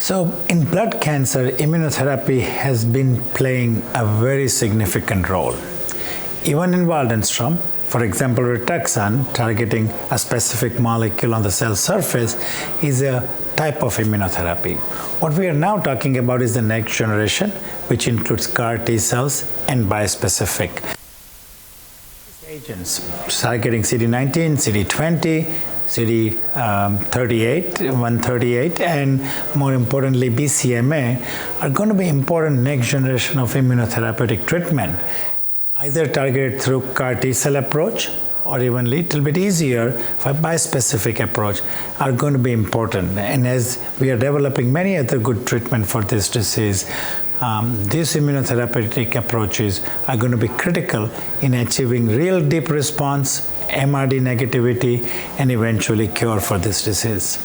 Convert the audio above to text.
So in blood cancer, immunotherapy has been playing a very significant role. Even in Waldenström, for example, Rituxan, targeting a specific molecule on the cell surface, is a type of immunotherapy. What we are now talking about is the next generation, which includes CAR T cells and bispecific agents targeting CD19, CD20, CD138, and more importantly BCMA are going to be important next generation of immunotherapeutic treatment, either targeted through CAR T cell approach or even a little bit easier for bispecific approach are going to be important. And as we are developing many other good treatment for this disease, these immunotherapeutic approaches are going to be critical in achieving real deep response, MRD negativity, and eventually cure for this disease.